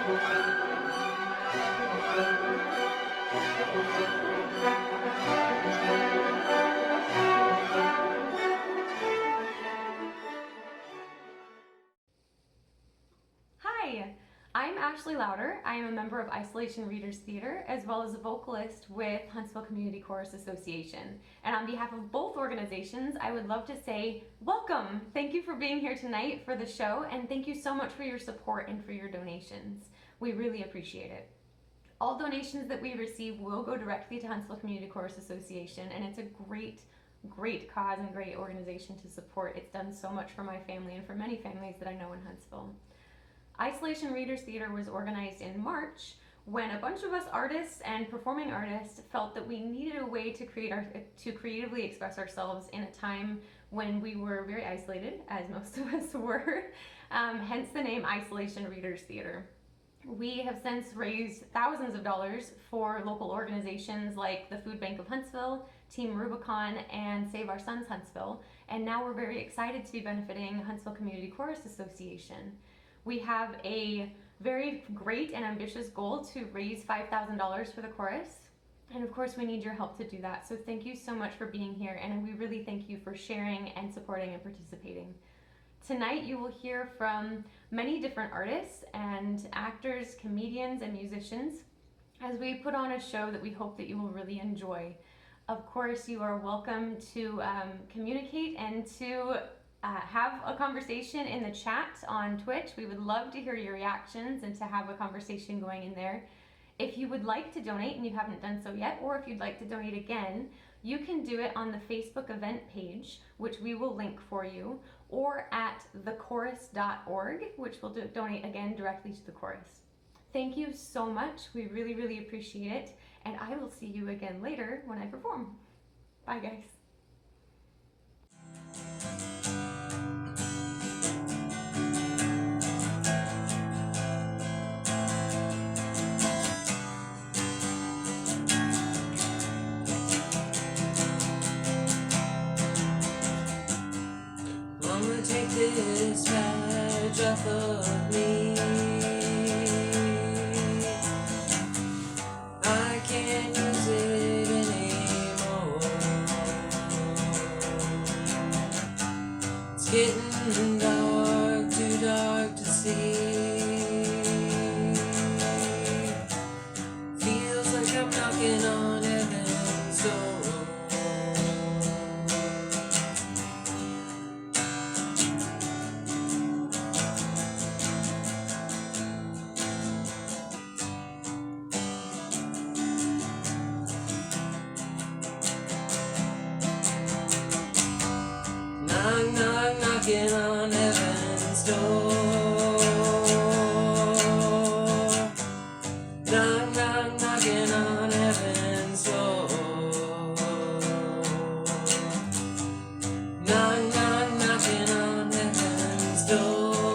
Hi, I'm Ashley Louder. I am a member of Isolation Readers Theater as well as a vocalist with Huntsville Community Chorus Association. And on behalf of both organizations, I would love to say welcome. Thank you for being here tonight for the show, and thank you so much for your support and for your donations. We really appreciate it. All donations that we receive will go directly to Huntsville Community Chorus Association, and it's a great cause and great organization to support. It's done so much for my family and for many families that I know in Huntsville. Isolation Readers Theater was organized in March when a bunch of us artists and performing artists felt that we needed a way to creatively express ourselves in a time when we were very isolated, as most of us were, hence the name Isolation Readers Theater. We have since raised thousands of dollars for local organizations like the Food Bank of Huntsville, Team Rubicon, and Save Our Sons Huntsville, and now we're very excited to be benefiting Huntsville Community Chorus Association. We have a very great and ambitious goal to raise $5,000 for the chorus. And of course, we need your help to do that. So thank you so much for being here. And we really thank you for sharing and supporting and participating. Tonight, you will hear from many different artists and actors, comedians, and musicians as we put on a show that we hope that you will really enjoy. Of course, you are welcome to communicate and to have a conversation in the chat on Twitch. We would love to hear your reactions and to have a conversation going in there. If you would like to donate and you haven't done so yet, or if you'd like to donate again, you can do it on the Facebook event page, which we will link for you, or at thechorus.org, which will donate again directly to the chorus. Thank you so much. We really appreciate it. And I will see you again later when I perform. Bye, guys. Mama, take this badge off of me. I can't use it anymore. It's getting dark, too dark to see. Feels like I'm knocking on heaven's door. Knock, knock, knocking on heaven's door. Knock, knock, knocking on heaven's door. Knock, knock, knocking on heaven's door.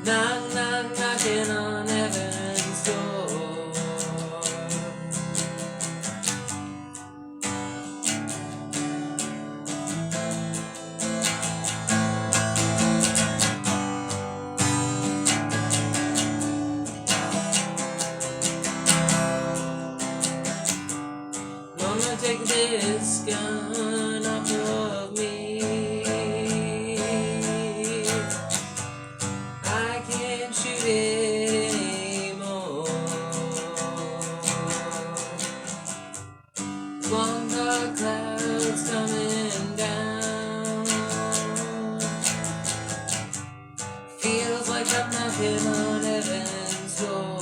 Knock, knock, knocking on heaven's door. Mama, take this gun off of me. I can't shoot it anymore. Long dark clouds coming down. Feels like I'm knocking on heaven's door.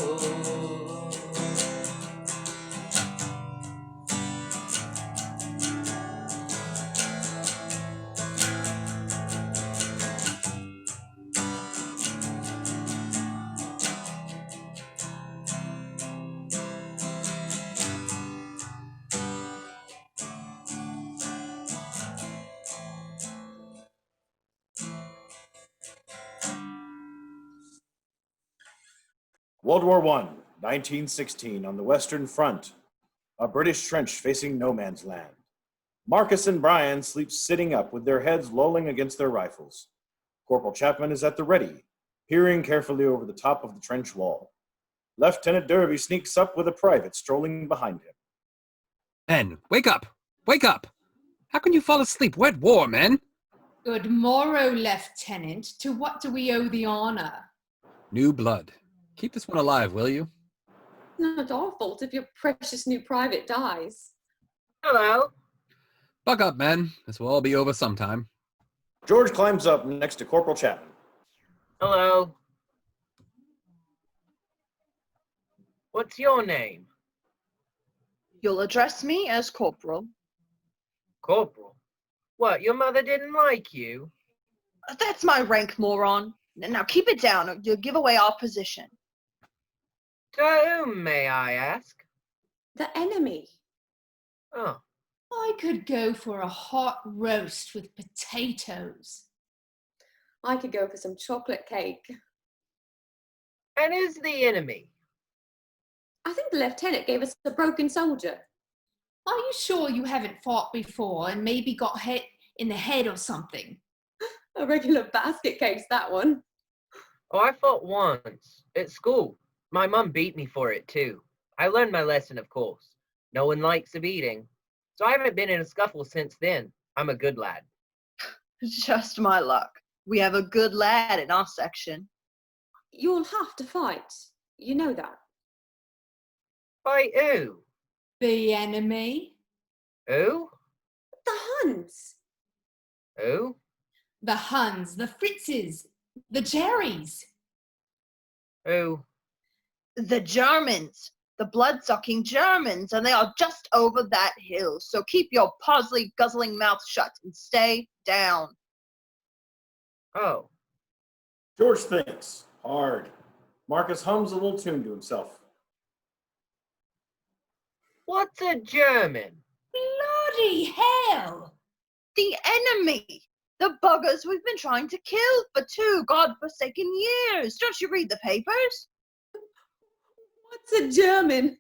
World War I, 1916, on the Western Front, a British trench facing no man's land. Marcus and Brian sleep sitting up with their heads lolling against their rifles. Corporal Chapman is at the ready, peering carefully over the top of the trench wall. Lieutenant Derby sneaks up with a private strolling behind him. Men, wake up! Wake up! How can you fall asleep? We're at war, men! Good morrow, Lieutenant. To what do we owe the honor? New blood. Keep this one alive, will you? Not our fault if your precious new private dies. Hello. Buck up, men. This will all be over sometime. George climbs up next to Corporal Chapman. Hello. What's your name? You'll address me as Corporal. Corporal. What, your mother didn't like you? That's my rank, moron. Now keep it down, or you'll give away our position. To whom, may I ask? The enemy. Oh, I could go for a hot roast with potatoes. I could go for some chocolate cake. and who's the enemy? I think the lieutenant gave us a broken soldier. Are you sure you haven't fought before and maybe got hit in the head or something? A regular basket case, that one. Oh, I fought once. At school. My mum beat me for it, too. I learned my lesson, of course. No one likes a beating. So I haven't been in a scuffle since then. I'm a good lad. Just my luck. We have a good lad in our section. You'll have to fight. You know that. Fight who? The enemy? Who? The Huns. Who? The Huns, the Fritzes, the Jerrys. Who? The Germans. The blood-sucking Germans, and they are just over that hill. So keep your parsley guzzling mouth shut and stay down. Oh, George thinks, hard. Marcus hums a little tune to himself. what's a German? Bloody hell! The enemy. The buggers we've been trying to kill for 2 godforsaken years. Don't you read the papers? What's a German?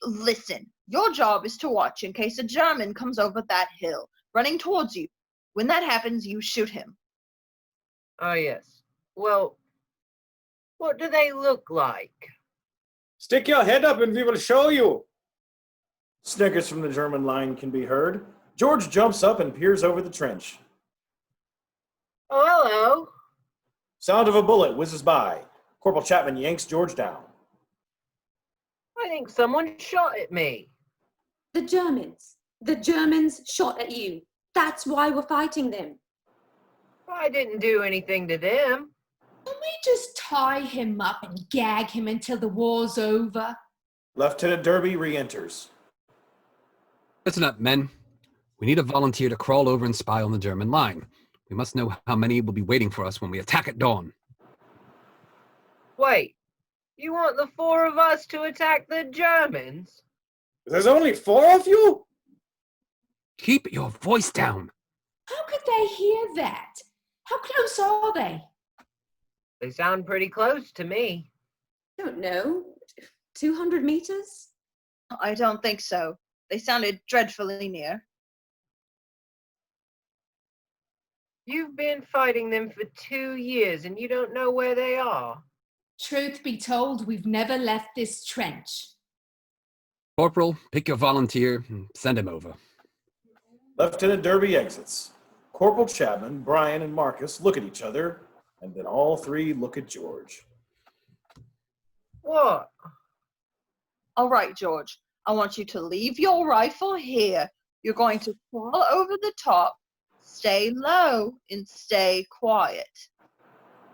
Listen, your job is to watch in case a German comes over that hill, running towards you. When that happens, you shoot him. Oh, yes. Well, what do they look like? Stick your head up and we will show you. Snickers from the German line can be heard. George jumps up and peers over the trench. Oh, hello. Sound of a bullet whizzes by. Corporal Chapman yanks George down. I think someone shot at me. The Germans. The Germans shot at you. That's why we're fighting them. I didn't do anything to them. Can we just tie him up and gag him until the war's over? Lieutenant Derby re-enters. Listen up, men. We need a volunteer to crawl over and spy on the German line. We must know how many will be waiting for us when we attack at dawn. Wait, you want the 4 of us to attack the Germans? There's only 4 of you? Keep your voice down. How could they hear that? How close are they? They sound pretty close to me. Don't know. 200 meters? I don't think so. They sounded dreadfully near. You've been fighting them for 2 years and you don't know where they are. Truth be told, we've never left this trench. Corporal, pick your volunteer and send him over. Lieutenant Derby exits. Corporal Chapman, Brian, and Marcus look at each other, and then all 3 look at George. What? All right, George. I want you to leave your rifle here. You're going to crawl over the top, stay low, and stay quiet.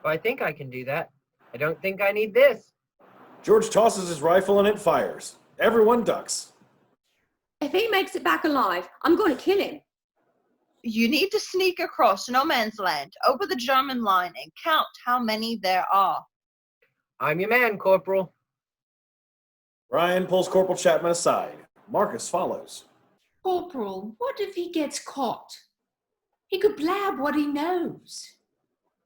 I think I can do that. I don't think I need this. George tosses his rifle and it fires. Everyone ducks. If he makes it back alive, I'm going to kill him. You need to sneak across no man's land over the German line and count how many there are. I'm your man, Corporal. Brian pulls Corporal Chapman aside. Marcus follows. Corporal, what if he gets caught? He could blab what he knows.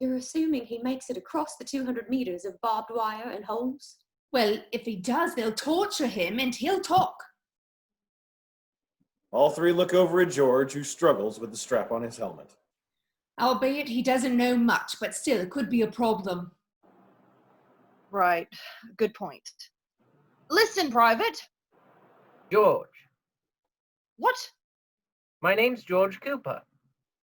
You're assuming he makes it across the 200 meters of barbed wire and holes? Well, if he does, they'll torture him and he'll talk. All 3 look over at George, who struggles with the strap on his helmet. Albeit he doesn't know much, but still, it could be a problem. Right. Good point. Listen, Private. George. What? My name's George Cooper.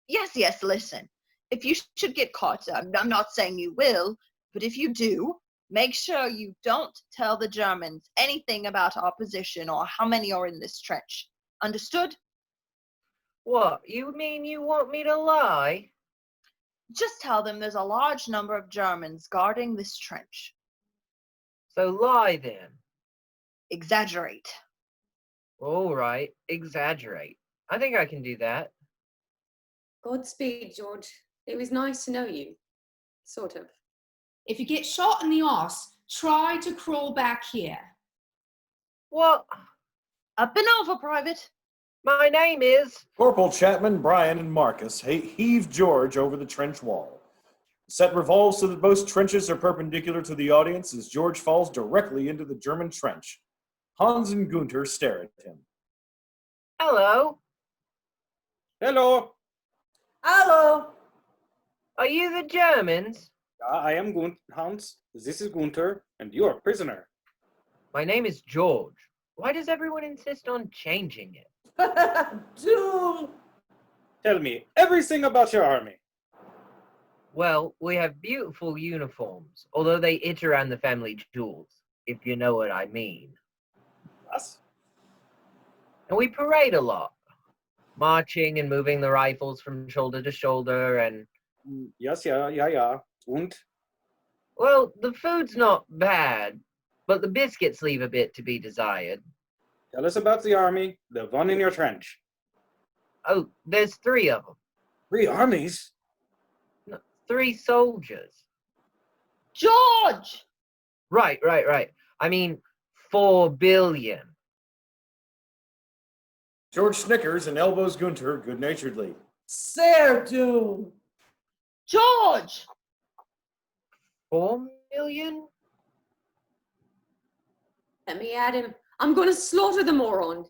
Yes, listen. If you should get caught, I'm not saying you will, but if you do, make sure you don't tell the Germans anything about our position or how many are in this trench. Understood? What, you mean you want me to lie? Just tell them there's a large number of Germans guarding this trench. So lie then. Exaggerate. All right, exaggerate. I think I can do that. Godspeed, George. It was nice to know you. Sort of. If you get shot in the arse, try to crawl back here. What? Up and over, Private. My name is... Corporal Chapman, Brian, and Marcus heave George over the trench wall. The set revolves so that both trenches are perpendicular to the audience as George falls directly into the German trench. Hans and Gunther stare at him. Hello. Hello, Hello. Are you the Germans? I am Hans. This is Gunther, and you are prisoner. My name is George. Why does everyone insist on changing it? Doom. Tell me everything about your army. Well, we have beautiful uniforms, although they it around the family jewels, if you know what I mean. Us? And we parade a lot, marching and moving the rifles from shoulder to shoulder, and... Yes, yeah. Und? Well, the food's not bad, but the biscuits leave a bit to be desired. Tell us about the army, the one in your trench. Oh, there's 3 of them. 3 armies? 3 soldiers. George! Right. I mean, 4 billion. George snickers and elbows Gunther good-naturedly. Sir Doom. George! 4 million? Let me at him. I'm going to slaughter the moron.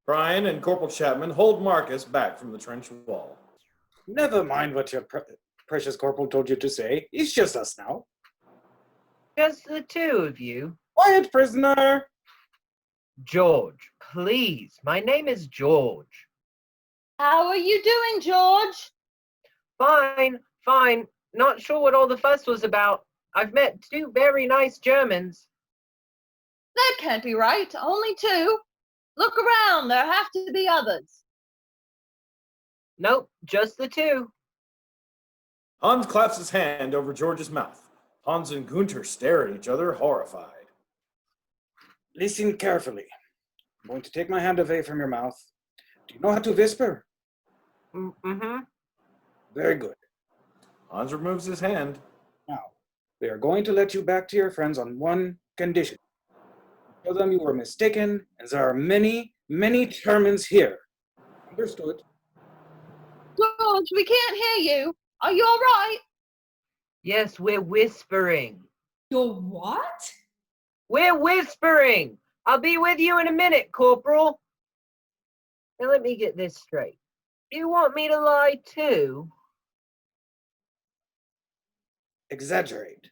Brian and Corporal Chapman hold Marcus back from the trench wall. Never mind what your precious corporal told you to say. It's just us now. Just the 2 of you? Quiet, prisoner! George, please. My name is George. How are you doing, George? Fine. Not sure what all the fuss was about. I've met 2 very nice Germans. That can't be right. Only 2. Look around. There have to be others. Nope, just the 2. Hans claps his hand over George's mouth. Hans and Gunther stare at each other, horrified. Listen carefully. I'm going to take my hand away from your mouth. Do you know how to whisper? Mm-hmm. Very good. Hans removes his hand. Now, we are going to let you back to your friends on one condition. Tell them you were mistaken, and there are many, many Germans here. Understood? George, we can't hear you. Are you all right? Yes, we're whispering. You're what? We're whispering! I'll be with you in a minute, Corporal. Now let me get this straight. You want me to lie too? Exaggerate.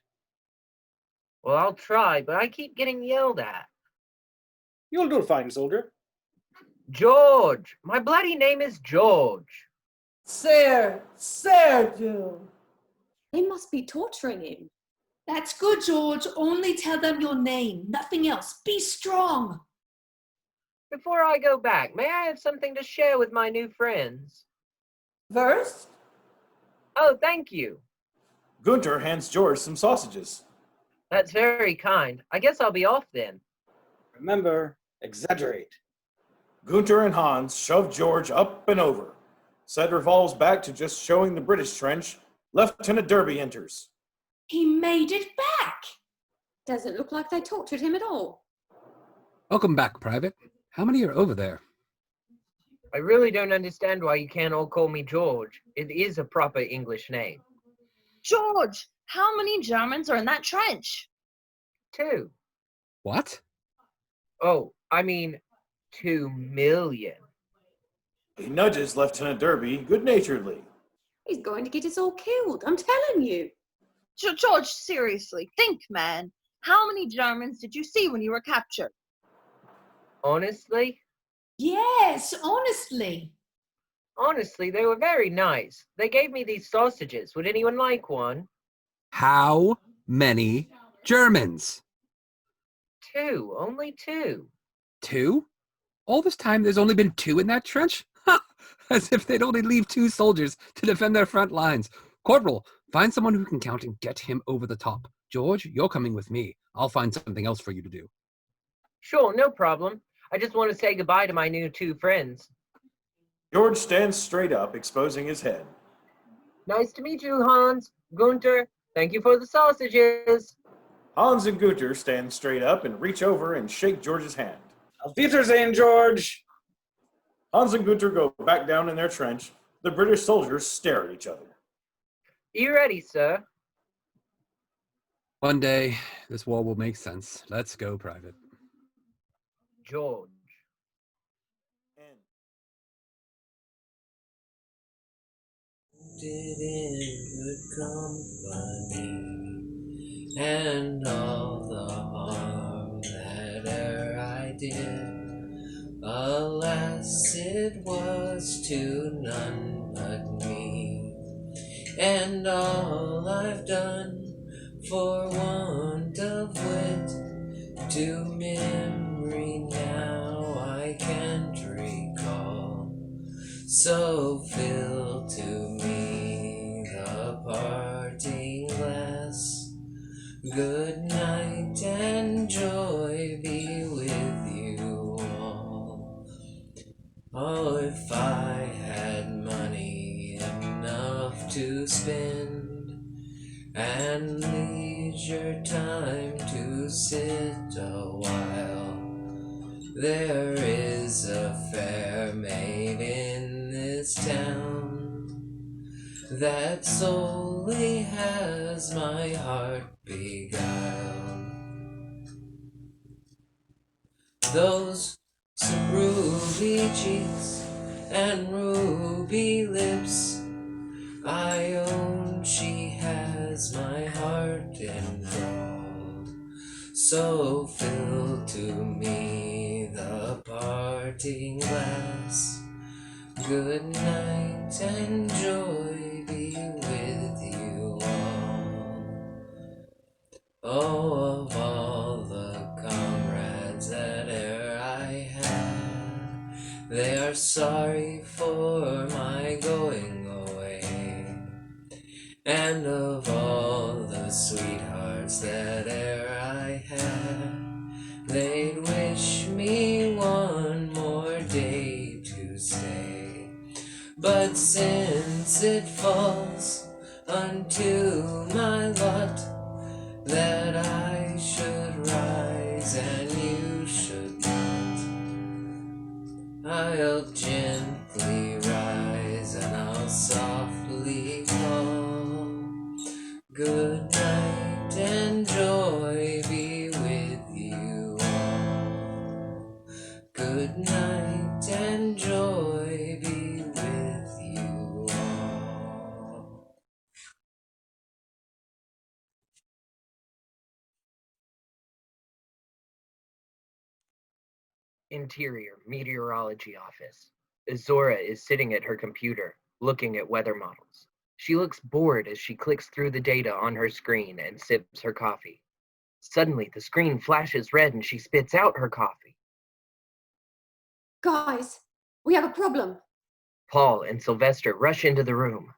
Well, I'll try, but I keep getting yelled at. You'll do fine, soldier. George! My bloody name is George. Sir Doom. They must be torturing him. That's good, George. Only tell them your name, nothing else. Be strong. Before I go back, may I have something to share with my new friends? First? Oh, thank you. Gunther hands George some sausages. That's very kind. I guess I'll be off then. Remember, exaggerate. Gunther and Hans shove George up and over. Set revolves back to just showing the British trench. Lieutenant Derby enters. He made it back. Doesn't look like they tortured him at all. Welcome back, Private. How many are over there? I really don't understand why you can't all call me George. It is a proper English name. George, how many Germans are in that trench? 2. What? Oh, I mean 2 million. He nudges Lieutenant Derby good-naturedly. He's going to get us all killed, I'm telling you. George, seriously, think, man. How many Germans did you see when you were captured? Honestly? Yes, honestly. Honestly, they were very nice. They gave me these sausages. Would anyone like one? How many Germans? 2. Only 2. 2? All this time there's only been 2 in that trench? Ha! As if they'd only leave 2 soldiers to defend their front lines. Corporal, find someone who can count and get him over the top. George, you're coming with me. I'll find something else for you to do. Sure, no problem. I just want to say goodbye to my new 2 friends. George stands straight up, exposing his head. Nice to meet you, Hans. Gunther, thank you for the sausages. Hans and Gunther stand straight up and reach over and shake George's hand. Auf Wiedersehen, George. Hans and Gunther go back down in their trench. The British soldiers stare at each other. You ready, sir? One day, this war will make sense. Let's go, Private. George. Did in good company, and all the harm that e'er I did, alas, it was to none but me, and all I've done for want of wit, to memory now I can't recall. So fill to me the parting glass. Good night and joy be with you all. Oh, if I had money enough to spend, and leisure time to sit a while, there is a fair maid in this town that solely has my heart beguiled. Those ruby cheeks and ruby lips, I own she has my heart enthralled. So fill to me the parting glass. Good night and joy be with you all. Oh, of all the comrades that e'er I had, they are sorry for my going away. And of all the sweethearts that e'er I had, they'd wish me one more day to stay. But since it falls unto my lot that I should rise and you should not, I'll gently rise and I'll softly call. Good night and joy be with you all. Good night and joy be with you all. Interior Meteorology Office. Azora is sitting at her computer, looking at weather models. She looks bored as she clicks through the data on her screen and sips her coffee. Suddenly, the screen flashes red and she spits out her coffee. Guys, we have a problem. Paul and Sylvester rush into the room.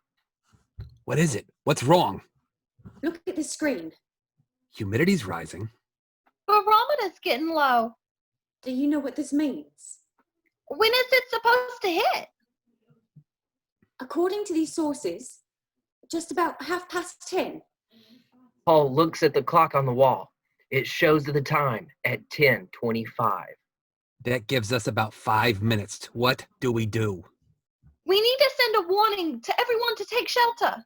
What is it? What's wrong? Look at the screen. Humidity's rising. Barometer's getting low. Do you know what this means? When is it supposed to hit? According to these sources, just about 10:30. Paul looks at the clock on the wall. It shows the time at 10:25. That gives us about 5 minutes. What do we do? We need to send a warning to everyone to take shelter.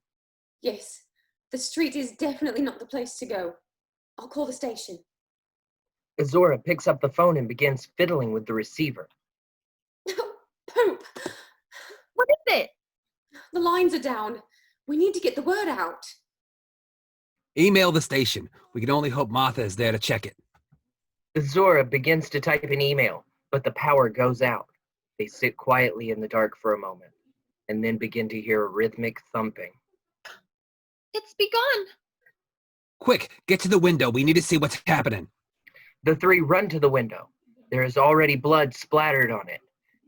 Yes, the street is definitely not the place to go. I'll call the station. Azora picks up the phone and begins fiddling with the receiver. Poop! What is it? The lines are down. We need to get the word out. Email the station. We can only hope Martha is there to check it. Zora begins to type an email, but the power goes out. They sit quietly in the dark for a moment, and then begin to hear a rhythmic thumping. It's begun. Quick, get to the window. We need to see what's happening. The three run to the window. There is already blood splattered on it.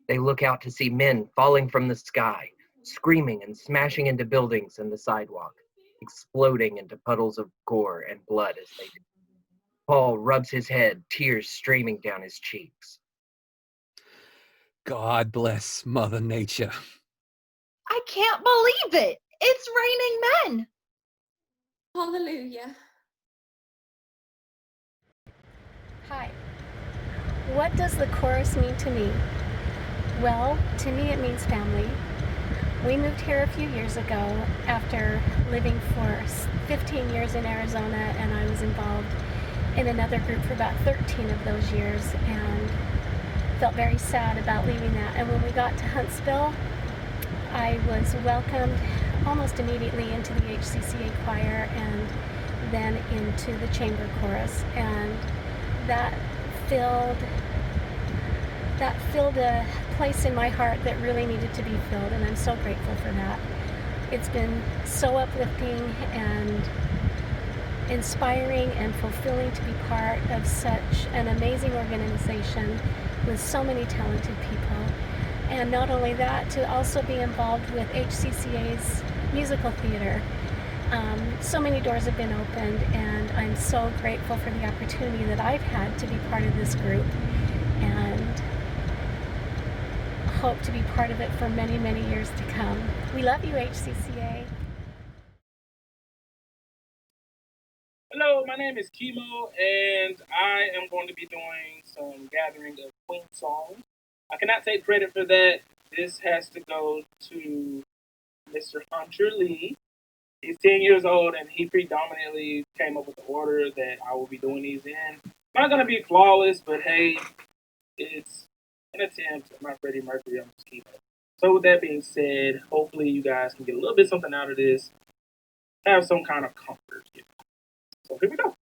They look out to see men falling from the sky, screaming and smashing into buildings and the sidewalk, exploding into puddles of gore and blood as they do. Paul rubs his head, tears streaming down his cheeks. God bless Mother Nature. I can't believe it. It's raining men. Hallelujah. Hi. What does the chorus mean to me? Well, to me it means family. We moved here a few years ago after living for 15 years in Arizona, and I was involved in another group for about 13 of those years and felt very sad about leaving that. And when we got to Huntsville, I was welcomed almost immediately into the HCCA choir and then into the chamber chorus, and that filled a place in my heart that really needed to be filled, and I'm so grateful for that. It's been so uplifting and inspiring and fulfilling to be part of such an amazing organization with so many talented people. And not only that, to also be involved with HCCA's musical theater. So many doors have been opened, and I'm so grateful for the opportunity that I've had to be part of this group, and hope to be part of it for many, many years to come. We love you, HCCA. Hello, my name is Kimo, and I am going to be doing some gathering of Queen songs. I cannot take credit for that. This has to go to Mr. Hunter Lee. He's 10 years old, and he predominantly came up with the order that I will be doing these in. Not going to be flawless, but hey, it's an attempt. I'm not Freddie Mercury, I'm just Kimo. So with that being said, hopefully you guys can get a little bit something out of this. Have some kind of comfort. So here we go.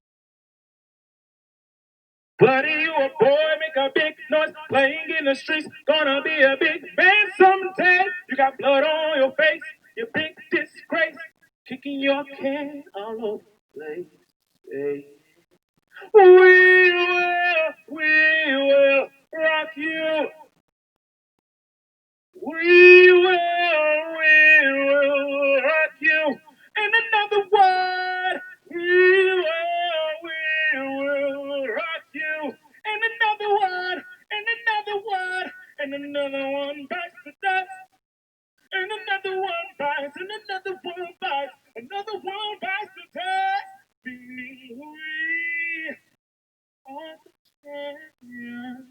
Buddy, you a boy, make a big noise, playing in the streets, gonna be a big man someday. You got blood on your face, you big disgrace, kicking your can all over the place. Hey. We will rock you. We will rock you. And another word, we will rock you. And another word, and another one bites the dust. And another one bites, and another one bites, another one bites the dust. Meaning we are the champions,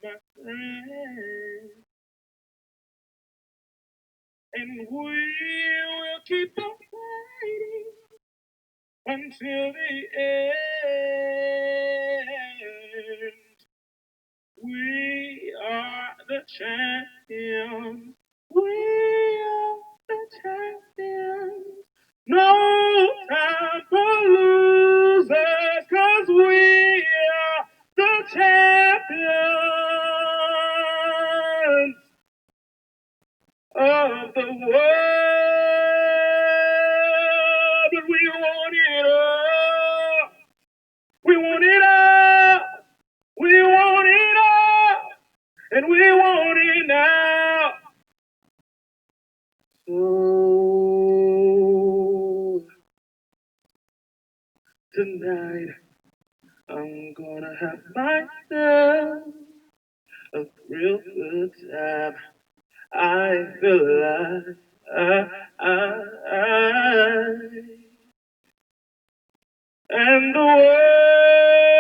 my friend. And we will keep on fighting until the end. We are the champions. We are the champions. No time for losers, 'cause we are the champions of the world. But we want it all. We want it all. We want it all. And we want it now. So tonight I'm gonna have myself a real good time. I feel alive. And the world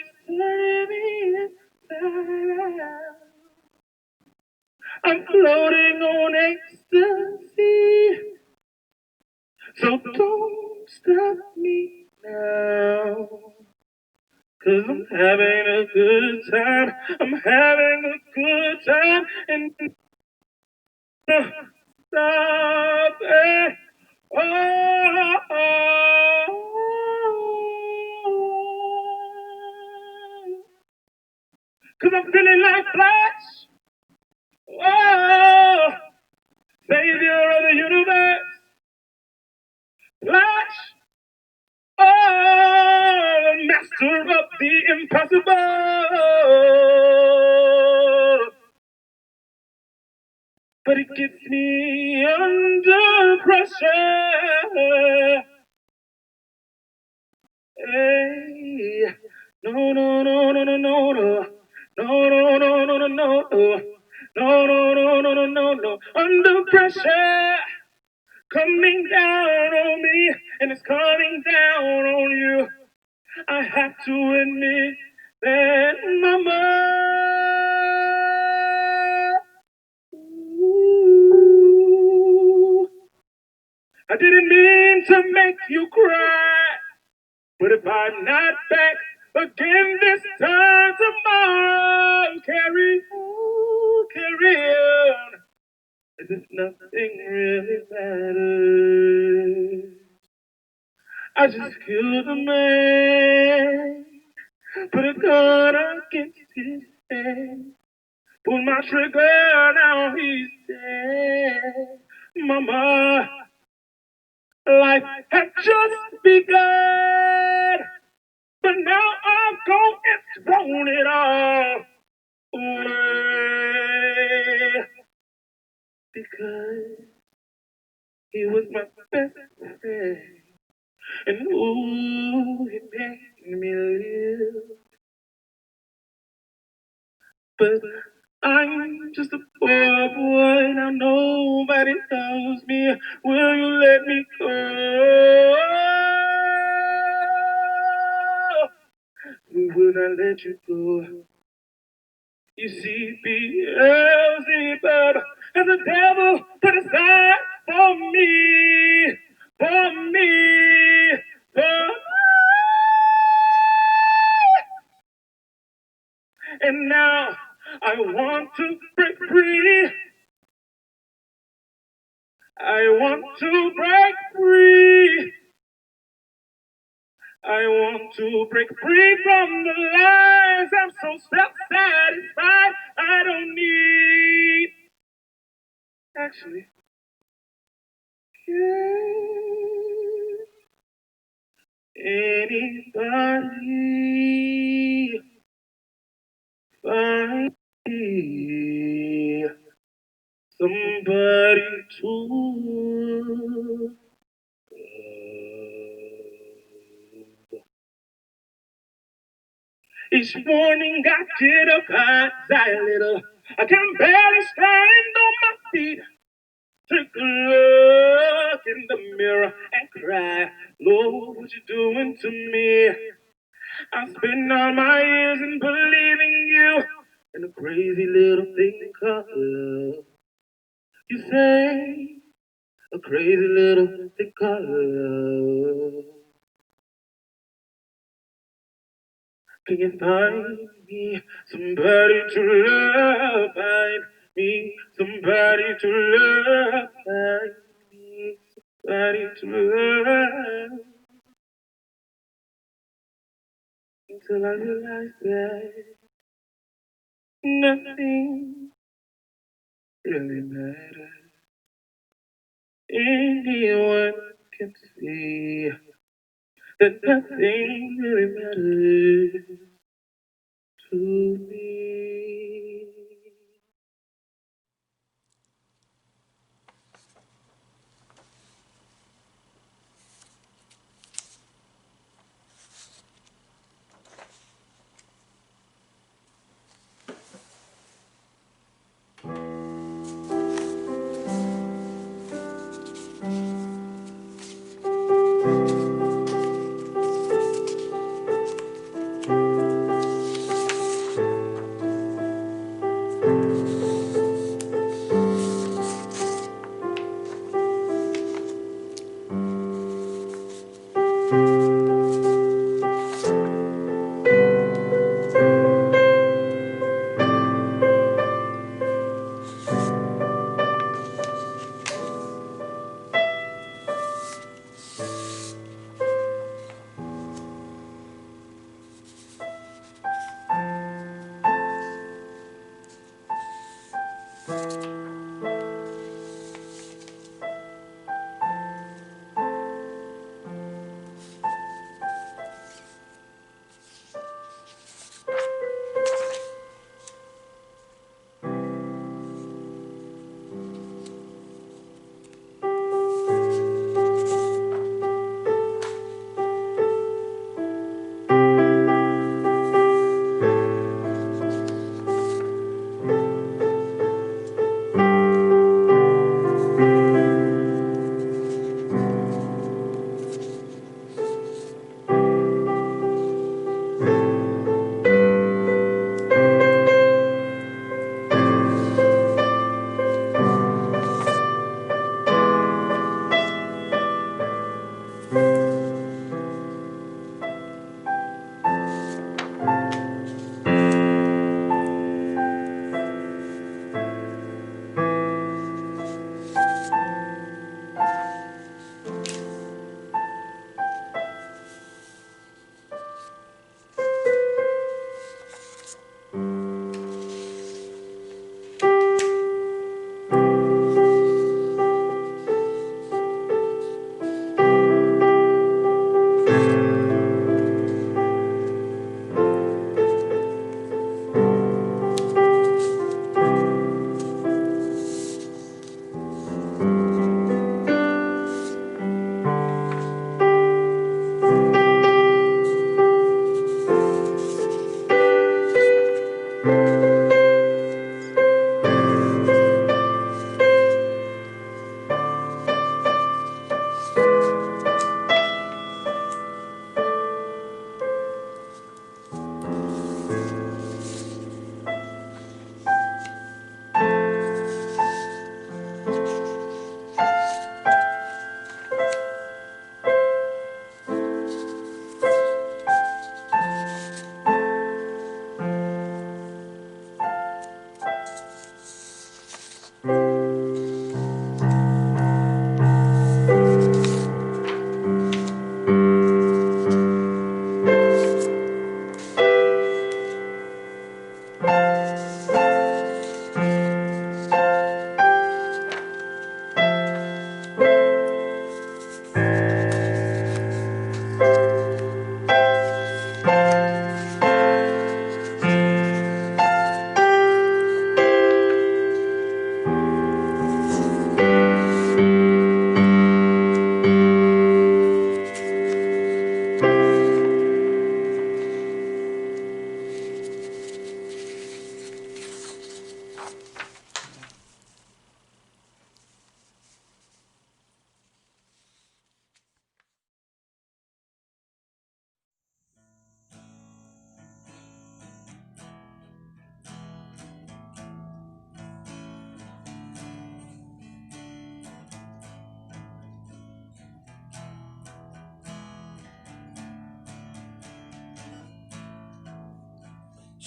is turning me inside out. I'm floating on ecstasy. So don't stop me now. 'Cause I'm having a good time. I'm having a good time. And stop it. Cause I'm feeling like Flash. Oh, savior of the universe. Flash. Oh, master of the impossible. But it gets me under pressure. Hey, no, no, no, no, no, no, no. No, no, no, no, no, no, no. No, no, no, no, no, no, no. Under pressure, coming down on me, and it's coming down on you. I have to admit that mama, ooh, I didn't mean to make you cry, but if I'm not back again this time tomorrow, carry on, as if nothing really matters. I just killed a man, put a gun against his head. Pull my trigger, now he's dead. Mama, life had just begun, but now I'm gone and thrown it all away. Because he was my best friend, and ooh, he made me live. But I'm just a poor boy, now nobody loves me. Will you let me go? We will not let you go. You see, Beelzebub has a devil put aside for me, for me, for me. And now I want to break free. I want to break free. I want to break free from the lies. I'm so self-satisfied. I don't need, actually, anybody find me somebody to each morning I get up, I die a little. I can barely stand on my feet. Take a look in the mirror and cry, Lord, what you doing to me? I spent all my years in believing you in a crazy little thing called love. You say a crazy little thing called love. Can you find me somebody to love? Find me somebody to love. Find me somebody to love. Until I realize that nothing really matters. Anyone can see that nothing really matters to me.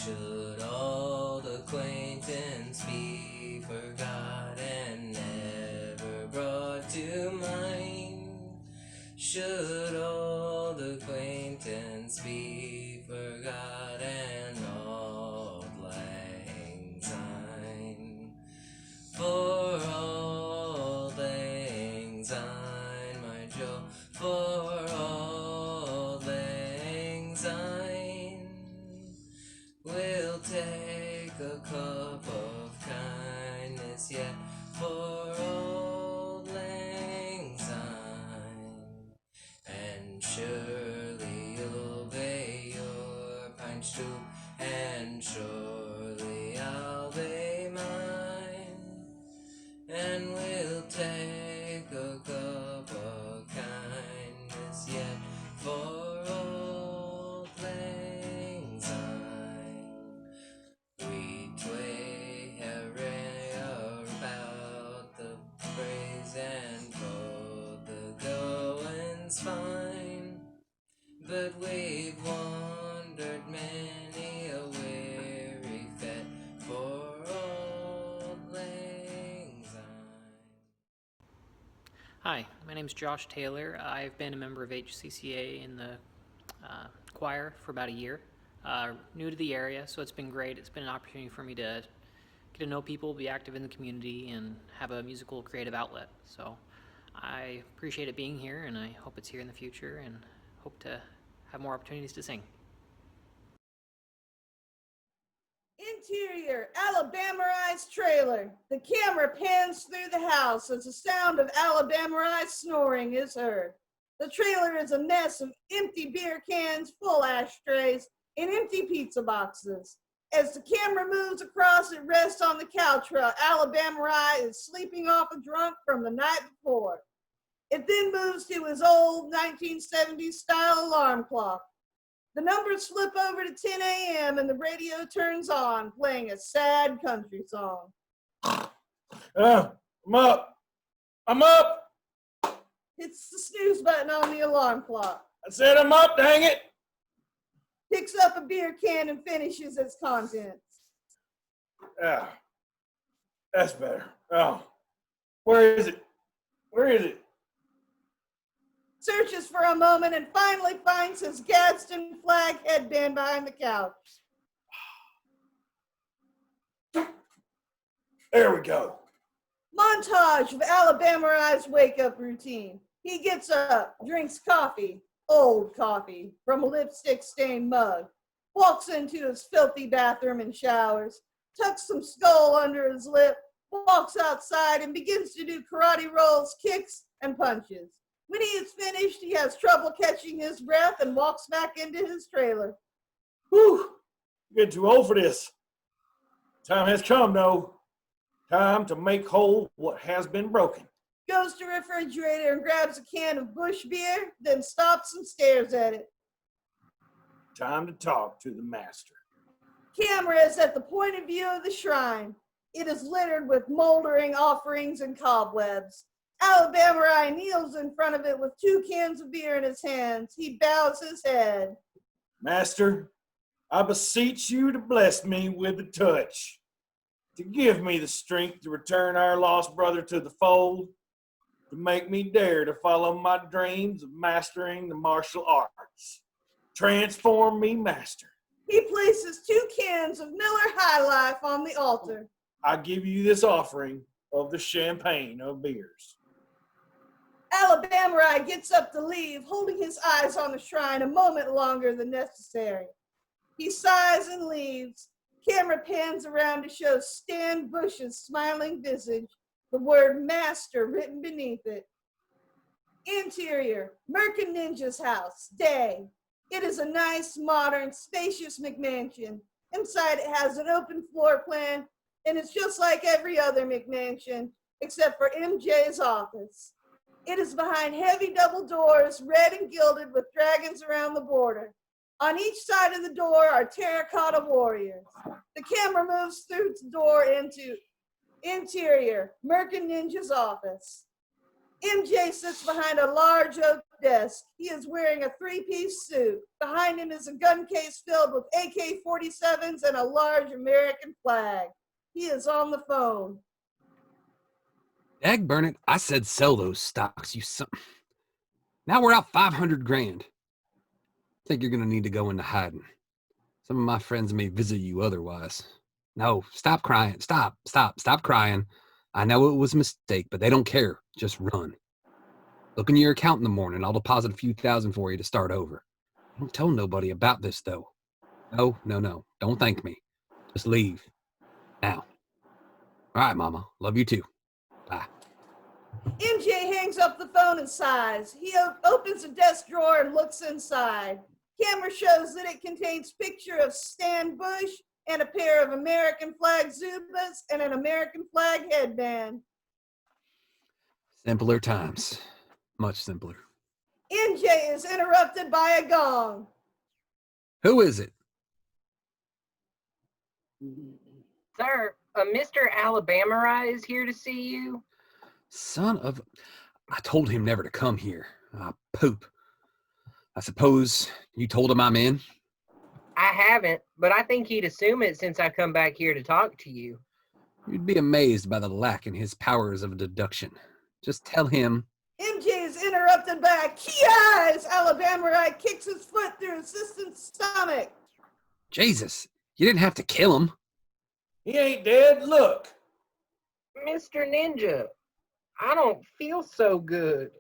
Should old acquaintance be forgot and never brought to mind? Should old acquaintance be forgot and auld lang syne? For auld lang syne, my Jo, for auld lang syne. We'll take a cup of kindness yet for auld lang syne. And surely you'll obey your pint stool, and surely I'll obey mine. And we'll take a cup of kindness yet for auld lang syne. We tway hooray about the praise and for the going's fine, but we've wandered many a weary fet for auld lang syne. Hi, my name is Josh Taylor. I've been a member of HCCA in the choir for about a year. New to the area, so it's been great. It's been an opportunity for me to get to know people, be active in the community, and have a musical creative outlet. So I appreciate it being here, and I hope it's here in the future, and hope to have more opportunities to sing. Interior, Alabama-ized trailer. The camera pans through the house as the sound of Alabama-ized snoring is heard. The trailer is a mess of empty beer cans, full ashtrays, and empty pizza boxes. As the camera moves across, it rests on the couch where Alabama is sleeping off a drunk from the night before. It then moves to his old 1970s style alarm clock. The numbers flip over to 10 a.m. and the radio turns on, playing a sad country song. I'm up. I'm up. Hits the snooze button on the alarm clock. I said I'm up, dang it. Picks up a beer can and finishes its contents. Ah, that's better. Oh, where is it? Where is it? Searches for a moment and finally finds his Gadsden flag headband behind the couch. There we go. Montage of Alabama-ized wake-up routine. He gets up, drinks coffee, old coffee, from a lipstick-stained mug, walks into his filthy bathroom and showers, tucks some skull under his lip, walks outside and begins to do karate rolls, kicks, and punches. When he is finished, he has trouble catching his breath and walks back into his trailer. Whew, getting too old for this. Time has come, though. Time to make whole what has been broken. Goes to the refrigerator and grabs a can of Busch beer, then stops and stares at it. Time to talk to the master. Camera is at the point of view of the shrine. It is littered with moldering offerings and cobwebs. Alabama kneels in front of it with 2 cans of beer in his hands. He bows his head. Master, I beseech you to bless me with a touch, to give me the strength to return our lost brother to the fold, to make me dare to follow my dreams of mastering the martial arts. Transform me, Master. He places 2 cans of Miller High Life on the altar. I give you this offering of the champagne of beers. Alabama gets up to leave, holding his eyes on the shrine a moment longer than necessary. He sighs and leaves. Camera pans around to show Stan Bush's smiling visage, the word master written beneath it. Interior, Merkin Ninja's house, day. It is a nice, modern, spacious McMansion. Inside it has an open floor plan, and it's just like every other McMansion, except for MJ's office. It is behind heavy double doors, red and gilded with dragons around the border. On each side of the door are terracotta warriors. The camera moves through the door into interior, Merkin Ninja's office. MJ sits behind a large oak desk. He is wearing a three-piece suit. Behind him is a gun case filled with AK-47s and a large American flag. He is on the phone. Dag burn it, I said sell those stocks, you son. Now we're out 500 grand. Think you're gonna need to go into hiding. Some of my friends may visit you otherwise. No, stop crying. Stop crying. I know it was a mistake, but they don't care. Just run. Look in your account in the morning. I'll deposit a few thousand for you to start over. Don't tell nobody about this, though. No. Don't thank me. Just leave. Now. All right, Mama. Love you too. Bye. MJ hangs up the phone and sighs. He opens a desk drawer and looks inside. Camera shows that it contains picture of Stan Bush and a pair of American flag Zubas and an American flag headband. Simpler times. Much simpler. MJ is interrupted by a gong. Who is it? Sir, Mr. Alabama is here to see you. Son of... I told him never to come here. Poop. I suppose you told him I'm in? I haven't, but I think he'd assume it since I come back here to talk to you. You'd be amazed by the lack in his powers of deduction. Just tell him... MJ is interrupted by a key eyes. Alabama kicks his foot through assistant's stomach. Jesus, you didn't have to kill him. He ain't dead. Look. Mr. Ninja, I don't feel so good.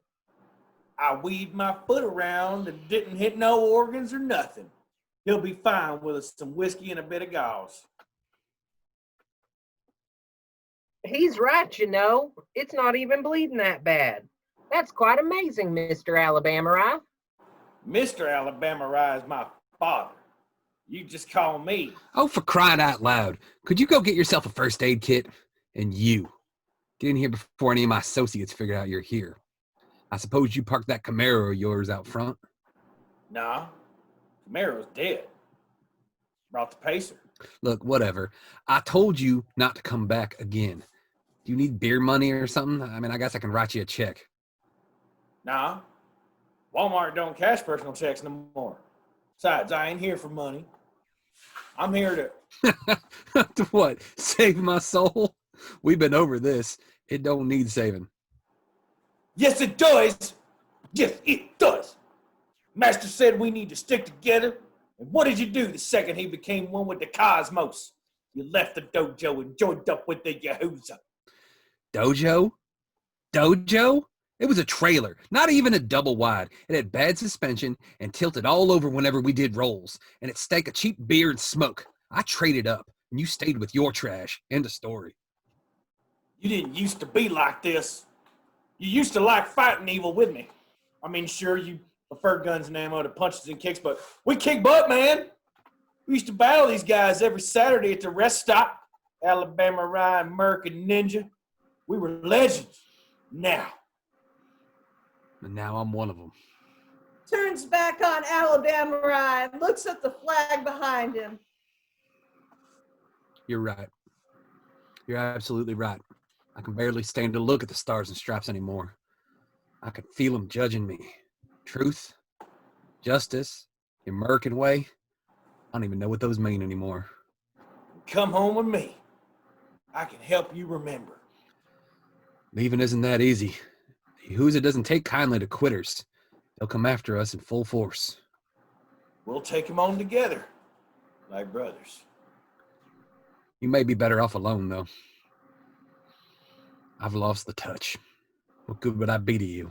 I weaved my foot around and didn't hit no organs or nothing. He'll be fine with some whiskey and a bit of gauze. He's right, you know. It's not even bleeding that bad. That's quite amazing, Mr. Alabama. Mr. Alabama is my father. You just call me. Oh, for crying out loud. Could you go get yourself a first aid kit? And you. Get in here before any of my associates figure out you're here. I suppose you parked that Camaro of yours out front? Nah. Camaro's dead. Brought the Pacer. Look, whatever. I told you not to come back again. Do you need beer money or something? I mean, I guess I can write you a check. Nah. Walmart don't cash personal checks no more. Besides, I ain't here for money. I'm here to... To what? Save my soul? We've been over this. It don't need saving. Yes, it does. Yes, it does. Master said we need to stick together. And what did you do the second he became one with the cosmos? You left the dojo and joined up with the Yahuza. Dojo? Dojo? It was a trailer, not even a double wide. It had bad suspension and tilted all over whenever we did rolls. And it stank of cheap beer and smoke. I traded up, and you stayed with your trash. End of story. You didn't used to be like this. You used to like fighting evil with me. I mean, sure, you prefer guns and ammo to punches and kicks, but we kick butt, man. We used to battle these guys every Saturday at the rest stop. Alabama Ryan, Merc, and Ninja. We were legends. Now. And now I'm one of them. Turns back on Alabama and looks at the flag behind him. You're right. You're absolutely right. I can barely stand to look at the stars and stripes anymore. I can feel them judging me. Truth, justice, the American way. I don't even know what those mean anymore. Come home with me. I can help you remember. Leaving isn't that easy. The Yahuza doesn't take kindly to quitters. They'll come after us in full force. We'll take them on together, like brothers. You may be better off alone, though. I've lost the touch. What good would I be to you?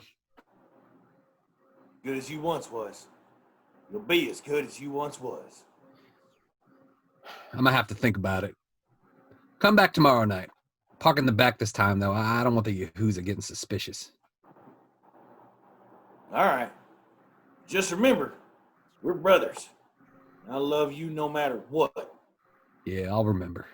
Good as you once was. You'll be as good as you once was. I'm gonna have to think about it. Come back tomorrow night. Park in the back this time, though. I don't want the Yahuza getting suspicious. All right. Just remember, we're brothers. I love you no matter what. Yeah, I'll remember.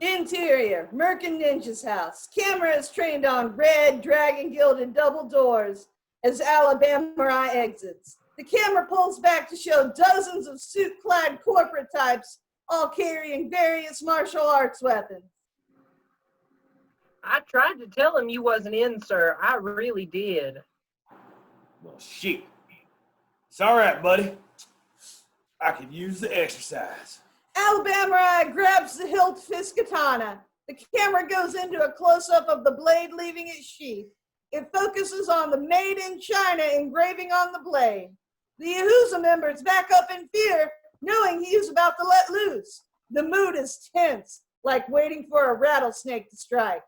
Interior, Merc and Ninja's house. Camera is trained on red, dragon-gilded double doors as Alabama exits. The camera pulls back to show dozens of suit-clad corporate types, all carrying various martial arts weapons. I tried to tell him you wasn't in, sir. I really did. Well, shit. It's all right, buddy. I could use the exercise. Alabama grabs the hilt fist katana. The camera goes into a close-up of the blade leaving its sheath. It focuses on the Made in China engraving on the blade. The Yahuza members back up in fear, knowing he is about to let loose. The mood is tense, like waiting for a rattlesnake to strike.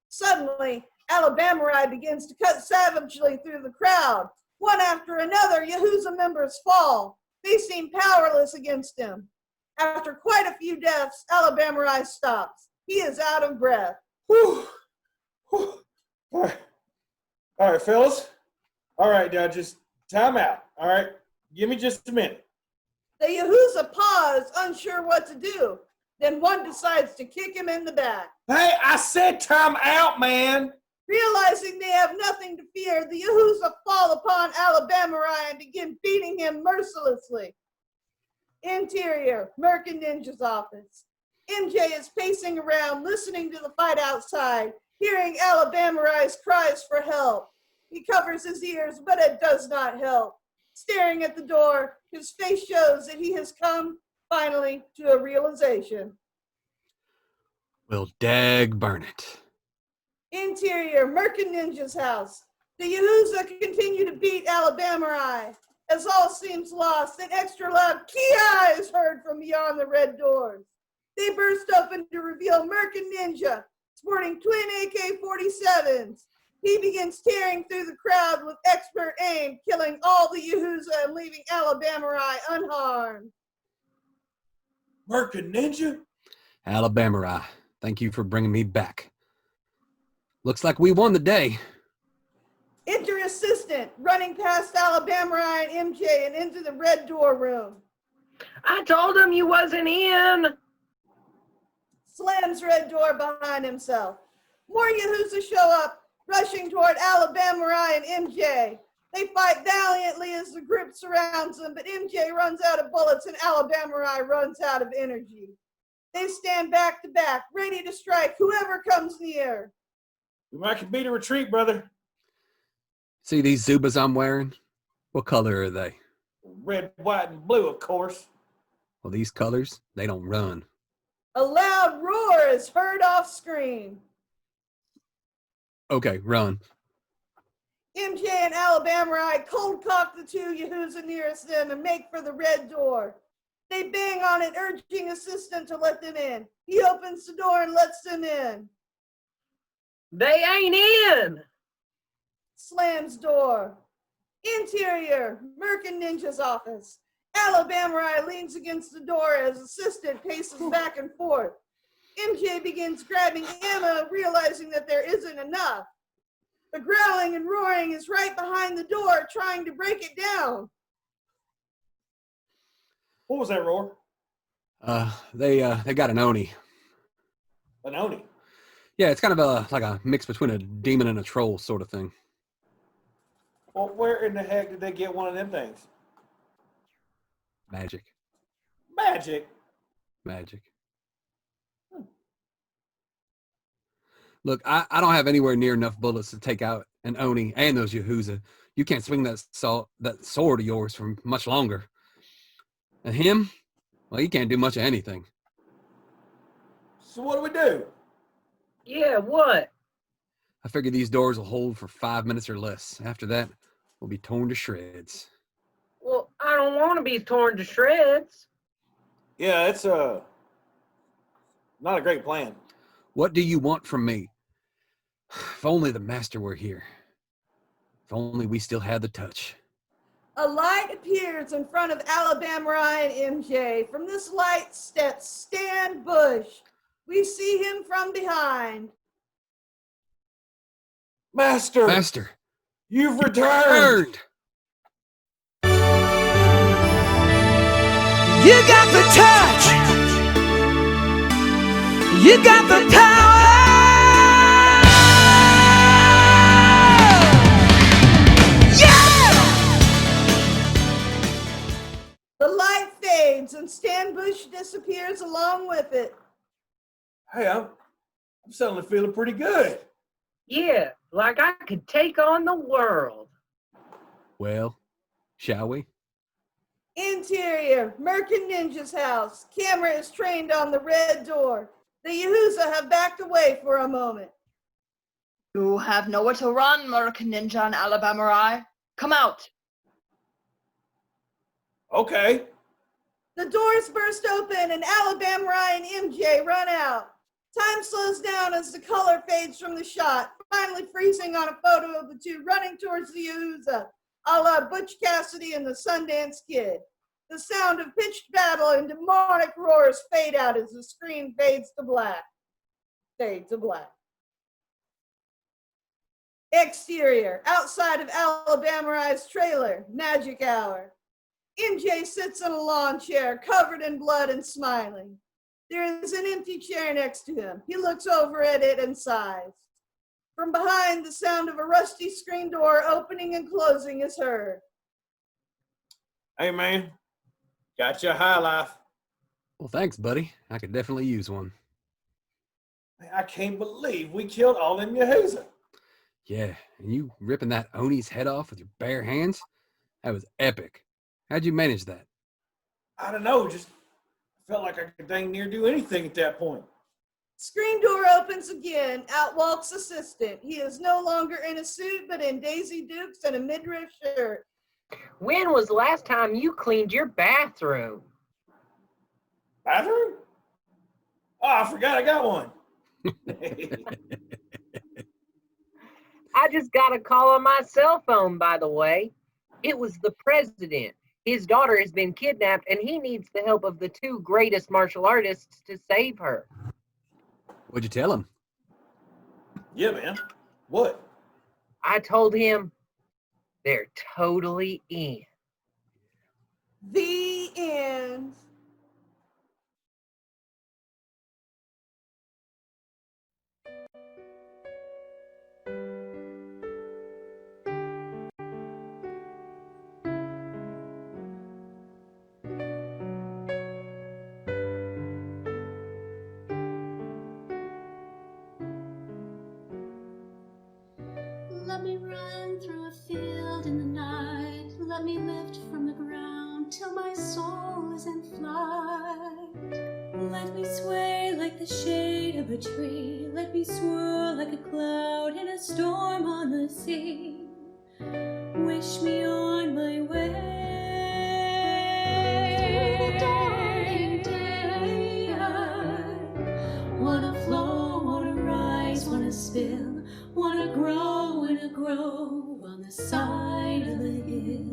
Suddenly, Alabama begins to cut savagely through the crowd. One after another, Yahuza members fall. They seem powerless against him. After quite a few deaths, Alabama stops. He is out of breath. Whew. Whew. All right, fellas. All right, now just time out. All right, give me just a minute. The Yahuza pause, unsure what to do. Then one decides to kick him in the back. Hey, I said time out, man. Realizing they have nothing to fear, the Yahuza fall upon Alabama and begin beating him mercilessly. Interior, Merc and Ninja's office. MJ is pacing around, listening to the fight outside, hearing Alabama's cries for help. He covers his ears, but it does not help. Staring at the door, his face shows that he has come, finally, to a realization. Well, dag burn it. Interior, Merc and Ninja's house. The Yahuza continue to beat Alabama. As all seems lost, an extra loud Kia is heard from beyond the red doors. They burst open to reveal Merc and Ninja, sporting twin AK-47s. He begins tearing through the crowd with expert aim, killing all the Yahuza and leaving Alabama unharmed. Merc and Ninja? Alabama, thank you for bringing me back. Looks like we won the day. Enter assistant, running past Alabama and MJ and into the red door room. I told him you wasn't in. Slams red door behind himself. More Yahuza show up, rushing toward Alabama and MJ. They fight valiantly as the group surrounds them, but MJ runs out of bullets and Alabama runs out of energy. They stand back to back, ready to strike whoever comes near. We might beat a retreat, brother. See these Zubas I'm wearing? What color are they? Red, white, and blue, of course. Well, these colors, they don't run. A loud roar is heard off screen. Okay, run. MJ and Alabama cold cock the two Yahuza nearest them and make for the red door. They bang on it, urging assistant to let them in. He opens the door and lets them in. They ain't in. Slams door. Interior, Merc and Ninja's office. Alabama leans against the door as assistant paces back and forth. MJ begins grabbing ammo, realizing that there isn't enough. The growling and roaring is right behind the door, trying to break it down. What was that roar? They got an Oni. An Oni? Yeah, it's kind of like a mix between a demon and a troll sort of thing. Well, where in the heck did they get one of them things? Magic. Magic? Magic. Look, I don't have anywhere near enough bullets to take out an Oni and those Yahuza. You can't swing that sword of yours for much longer. And him, well, he can't do much of anything. So what do we do? Yeah, what? I figure these doors will hold for 5 minutes or less. After that, we'll be torn to shreds. Well, I don't want to be torn to shreds. Yeah, it's not a great plan. What do you want from me? If only the master were here. If only we still had the touch. A light appears in front of Alabama and MJ. From this light steps Stan Bush. We see him from behind. Master! Master! You've returned! You got the touch! You got the power! The light fades and Stan Bush disappears along with it. Hey, I'm I'm suddenly feeling pretty good. Yeah, like I could take on the world. Well, shall we? Interior, Merkin Ninja's house. Camera is trained on the red door. The Yahuza have backed away for a moment. You have nowhere to run, American Ninja and Alabama Rye. Come out. Okay. The doors burst open and Alabama Rye and MJ run out. Time slows down as the color fades from the shot, finally freezing on a photo of the two running towards the Yahuza, a la Butch Cassidy and the Sundance Kid. The sound of pitched battle and demonic roars fade out as the screen fades to black. Fade to black. Exterior, outside of Alabama Rye's trailer, magic hour. MJ sits in a lawn chair, covered in blood and smiling. There is an empty chair next to him. He looks over at it and sighs. From behind, the sound of a rusty screen door opening and closing is heard. Hey, man. Got you a high life. Well, thanks, buddy. I could definitely use one. I can't believe we killed all them Yahuza. Yeah, and you ripping that Oni's head off with your bare hands? That was epic. How'd you manage that? I don't know, just felt like I could dang near do anything at that point. Screen door opens again. Out walks assistant. He is no longer in a suit, but in Daisy Dukes and a midriff shirt. When was the last time you cleaned your bathroom? Bathroom? Oh, I forgot I got one. I just got a call on my cell phone, by the way. It was the president. His daughter has been kidnapped, and he needs the help of the two greatest martial artists to save her. What'd you tell him? Yeah, man. What? I told him they're totally in. The end. Let me run through a field in the night. Let me lift from the ground till my soul is in flight. Let me sway like the shade of a tree. Let me swirl like a cloud in a storm on the sea. Wish me on my way. Through the dawning day, I wanna flow, wanna rise, wanna spill, wanna grow on the side of the hill.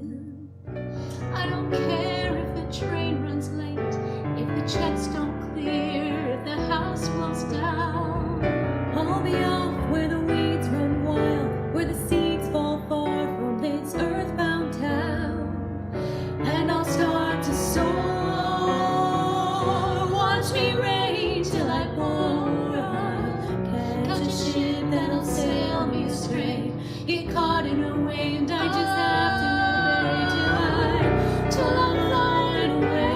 I don't care if the train runs late, if the checks don't clear, if the house falls down. I'll be off where the weeds run wild, where the seeds fall far from this earthbound town. And I'll start to soar. Watch me rage till I pour. Catch a ship that'll sail me astray. Get caught in a wind, I just have to obey till I'm flying away.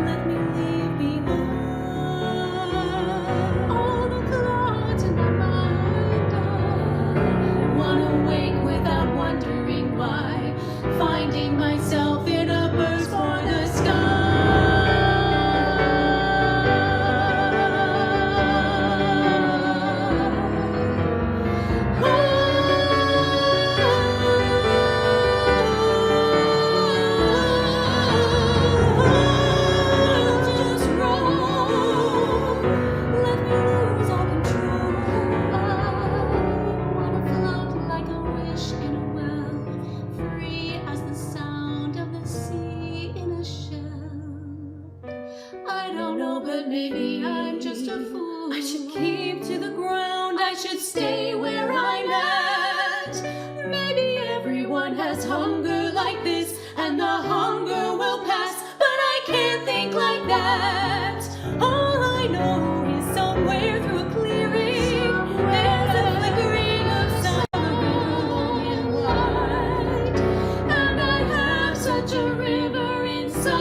Let me leave behind all the clouds in my mind. I wanna wake without wondering why, finding myself in a burst for the just roll. Let me lose all control. I wanna float like a wish in a well, free as the sound of the sea in a shell. I don't know, but maybe I'm just a fool. I should keep to the ground. I should stay where I'm at. hunger like this, and the hunger will pass. But I can't think like that. All I know is somewhere through a clearing, there's a flickering of summer long and wide, and I have such a river inside.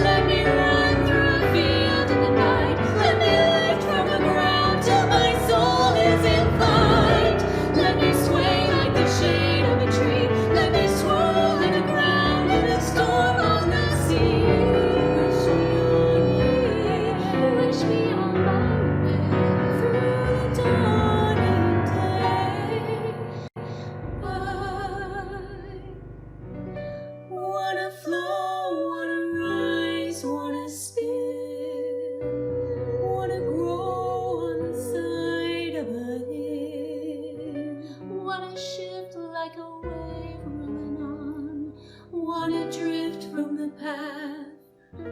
Let me run through a field in the night. Let me lift from the ground till my soul is in flight. Let me sway like the shade of a tree. Let me swirl in the ground in a storm on the sea. Wish me on my way through the dawning day. I wanna flow, wanna rise, wanna spill, wanna grow on the side of a hill, wanna shift like a wave rolling on, wanna drift from the path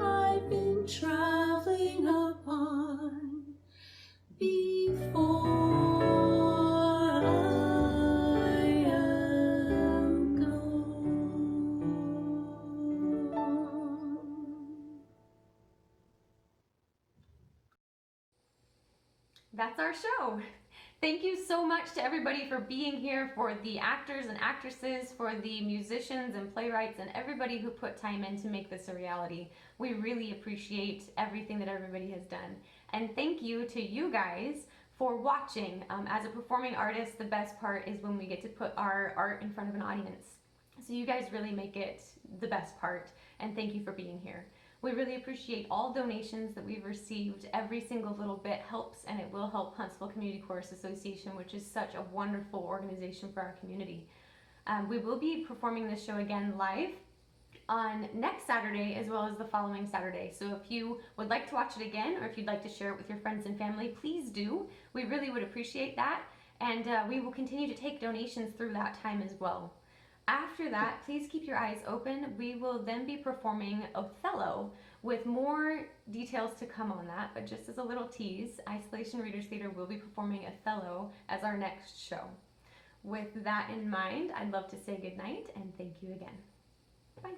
I've been traveling upon before I am gone. That's our show. Thank you so much to everybody for being here, for the actors and actresses, for the musicians and playwrights, and everybody who put time in to make this a reality. We really appreciate everything that everybody has done. And thank you to you guys for watching. As a performing artist, the best part is when we get to put our art in front of an audience. So you guys really make it the best part, and thank you for being here. We really appreciate all donations that we've received. Every single little bit helps, and it will help Huntsville Community Chorus Association, which is such a wonderful organization for our community. We will be performing this show again live on next Saturday as well as the following Saturday. So if you would like to watch it again, or if you'd like to share it with your friends and family, please do. We really would appreciate that, and we will continue to take donations through that time as well. After that, please keep your eyes open. We will then be performing Othello with more details to come on that, but just as a little tease, Isolation Readers Theater will be performing Othello as our next show. With that in mind, I'd love to say goodnight and thank you again. Bye.